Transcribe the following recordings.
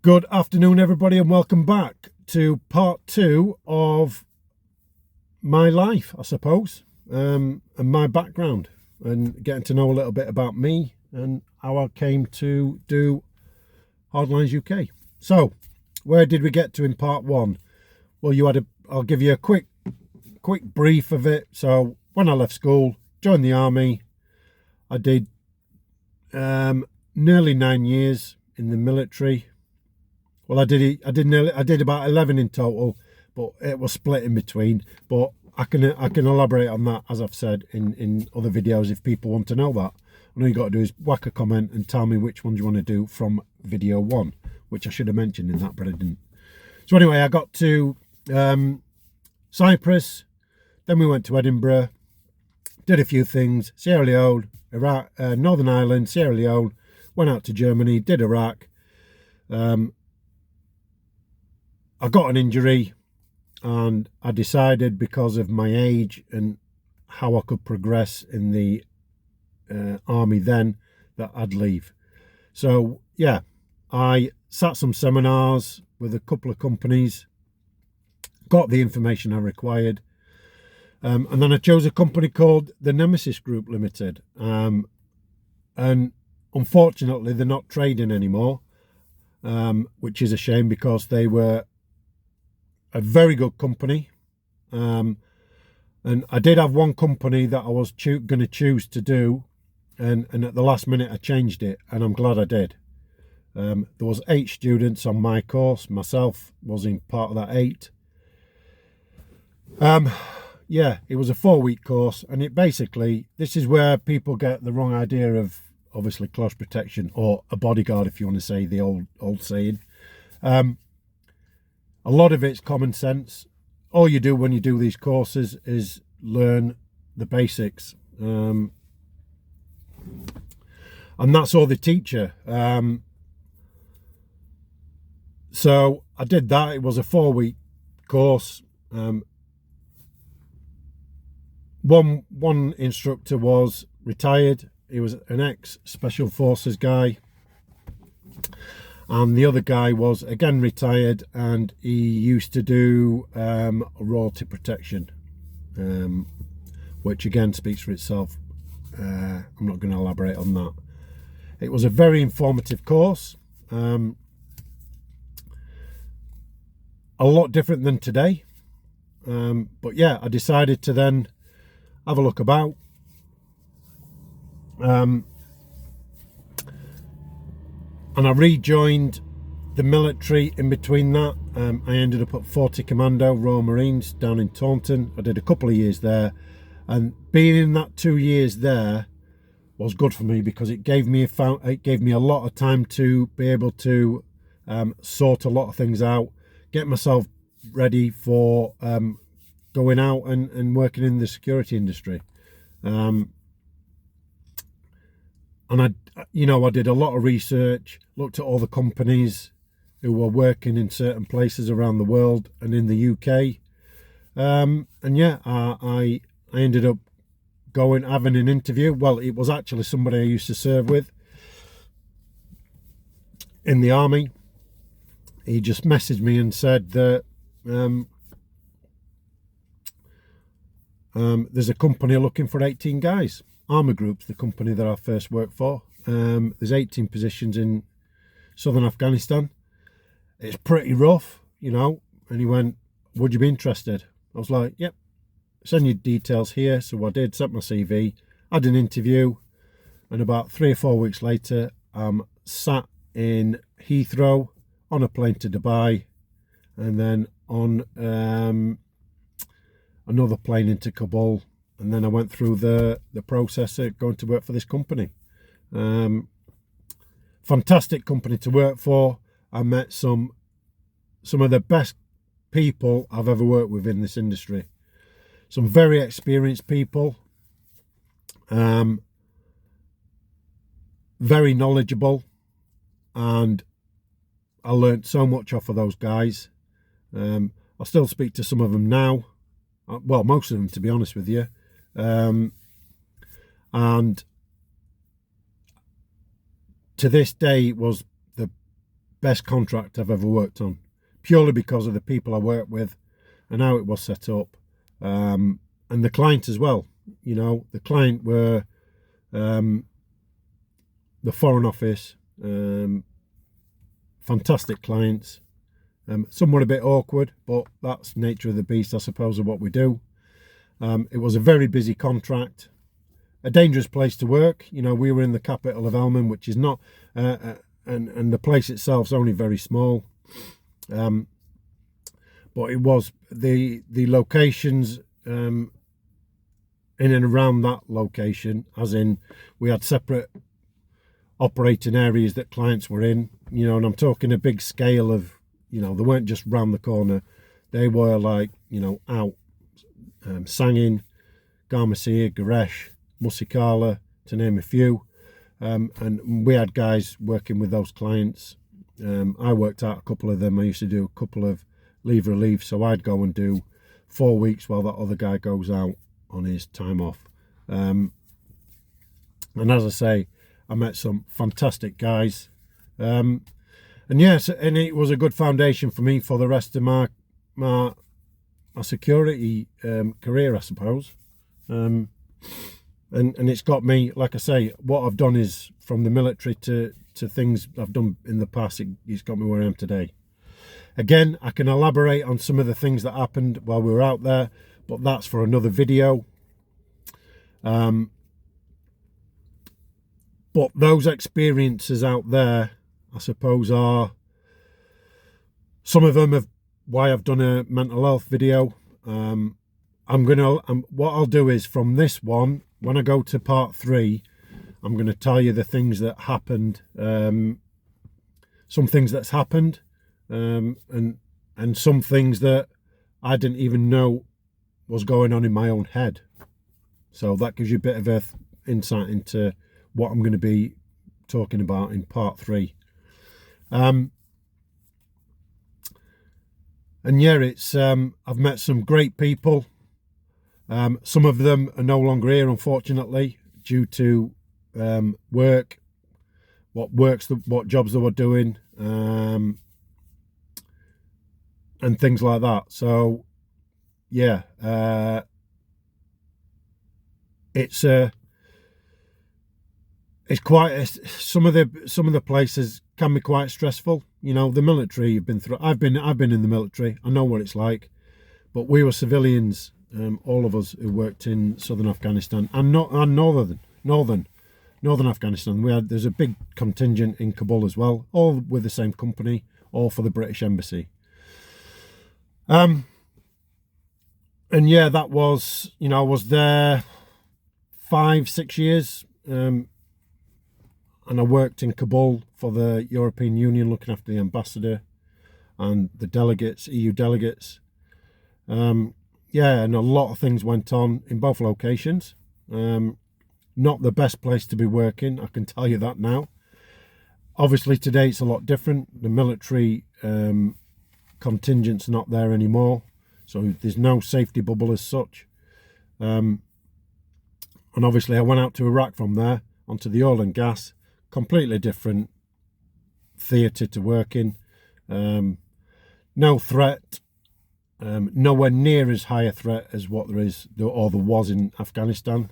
Good afternoon, everybody, and welcome back to part 2 of my life, I suppose, and my background, and getting to know a little bit about me and how I came to do Hardlines UK. So, where did we get to in part 1? Well, I'll give you a quick brief of it. So, when I left school, joined the army, I did nearly 9 years in the military. Well, I did about 11 in total, but it was split in between. But I can elaborate on that, as I've said in other videos, if people want to know that. All you got to do is whack a comment and tell me which ones you want to do from video 1, which I should have mentioned in that, but I didn't. So anyway, I got to Cyprus, then we went to Edinburgh, did a few things, Sierra Leone, Iraq, Northern Ireland, Sierra Leone, went out to Germany, did Iraq. I got an injury, and I decided, because of my age and how I could progress in the army then, that I'd leave. So yeah, I sat some seminars with a couple of companies, got the information I required, and then I chose a company called the Nemesis Group Limited, and unfortunately they're not trading anymore, which is a shame, because they were a very good company, and I did have one company that I was going to choose to do, and at the last minute I changed it, and I'm glad I did. There was 8 students on my course, myself was in part of that 8. Yeah, it was a 4-week course, and it basically, this is where people get the wrong idea of, obviously, close protection, or a bodyguard, if you want to say the old saying. A lot of it's common sense. All you do when you do these courses is learn the basics, and that's all they teach you. So I did that. It was a 4-week course. One instructor was retired. He was an ex-Special Forces guy. And the other guy was, again, retired, and he used to do royalty protection, which again speaks for itself. I'm not going to elaborate on that. It was a very informative course, a lot different than today. But yeah, I decided to then have a look about. And I rejoined the military in between that. I ended up at 40 Commando, Royal Marines, down in Taunton. I did a couple of years there. And being in that 2 years there was good for me, because it gave me a lot of time to be able to sort a lot of things out, get myself ready for going out and working in the security industry. And I did a lot of research, looked at all the companies who were working in certain places around the world and in the UK. And yeah, I ended up having an interview. Well, it was actually somebody I used to serve with in the army. He just messaged me and said that there's a company looking for 18 guys. Armour Group's the company that I first worked for. There's 18 positions in southern Afghanistan. It's pretty rough, and he went, would you be interested? I was like, yep, send your details here. So I did, sent my CV, had an interview, and about 3 or 4 weeks later, I'm sat in Heathrow on a plane to Dubai, and then on another plane into Kabul. And then I went through the process of going to work for this company. Fantastic company to work for. I met some of the best people I've ever worked with in this industry. Some very experienced people. Very knowledgeable. And I learned so much off of those guys. I still speak to some of them now. Well, most of them, to be honest with you. And to this day, it was the best contract I've ever worked on, purely because of the people I worked with and how it was set up, and the client as well. You know, the client were the Foreign Office, fantastic clients. Some were a bit awkward, but that's nature of the beast, I suppose, of what we do. It was a very busy contract, a dangerous place to work. You know, we were in the capital of Elman, which is not, and the place itself's only very small. But it was the locations in and around that location, as in we had separate operating areas that clients were in, you know, and I'm talking a big scale of, you know, they weren't just round the corner, they were like, you know, out, Sangin, Garmasir, Garesh, Musikala, to name a few, and we had guys working with those clients. I worked out a couple of them. I used to do a couple of leave relief, so I'd go and do 4 weeks while that other guy goes out on his time off. And as I say, I met some fantastic guys, and yes, and it was a good foundation for me for the rest of my security career, I suppose. And it's got me, like I say, what I've done is from the military to things I've done in the past, it's got me where I am today. Again, I can elaborate on some of the things that happened while we were out there, but that's for another video. But those experiences out there, I suppose, are some of them of why I've done a mental health video. What I'll do is from this one, when I go to part 3, I'm going to tell you the things that happened, some things that's happened, and some things that I didn't even know was going on in my own head. So that gives you a bit of a insight into what I'm going to be talking about in part 3. And yeah, it's I've met some great people. Some of them are no longer here, unfortunately, due to work, what jobs they were doing, and things like that. So yeah, it's quite some of the places can be quite stressful. You know, the military you've been through. I've been in the military. I know what it's like. But we were civilians, all of us who worked in southern Afghanistan and northern Afghanistan. There's a big contingent in Kabul as well, all with the same company, all for the British Embassy. And yeah, that was, you know, I was there 5-6 years, and I worked in Kabul for the European Union, looking after the ambassador and the delegates, EU delegates. Yeah, and a lot of things went on in both locations. Not the best place to be working, I can tell you that now. Obviously today it's a lot different. The military contingent's not there anymore, so there's no safety bubble as such. And obviously I went out to Iraq from there onto the oil and gas, completely different theatre to work in. No threat, nowhere near as high a threat as what there is or there was in Afghanistan.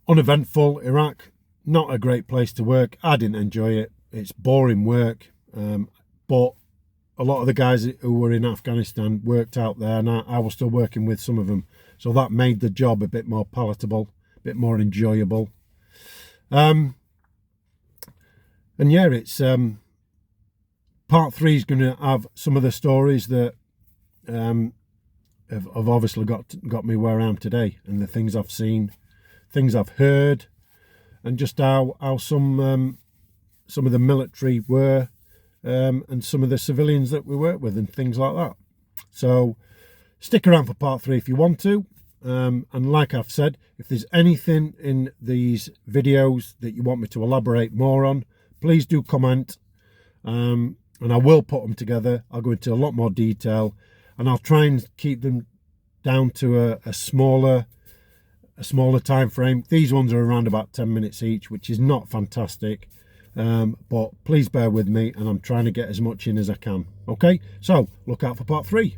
Uneventful. Iraq, not a great place to work. I didn't enjoy it. It's boring work, but a lot of the guys who were in Afghanistan worked out there, and I was still working with some of them, so that made the job a bit more palatable, a bit more enjoyable. And yeah, it's part 3 is going to have some of the stories that have obviously got me where I am today, and the things I've seen, things I've heard, and just how some of the military were, and some of the civilians that we work with, and things like that. So stick around for part 3 if you want to. And like I've said, if there's anything in these videos that you want me to elaborate more on, please do comment, and I will put them together. I'll go into a lot more detail, and I'll try and keep them down to a smaller time frame. These ones are around about 10 minutes each, which is not fantastic, But please bear with me, and I'm trying to get as much in as I can. Okay, so look out for part 3.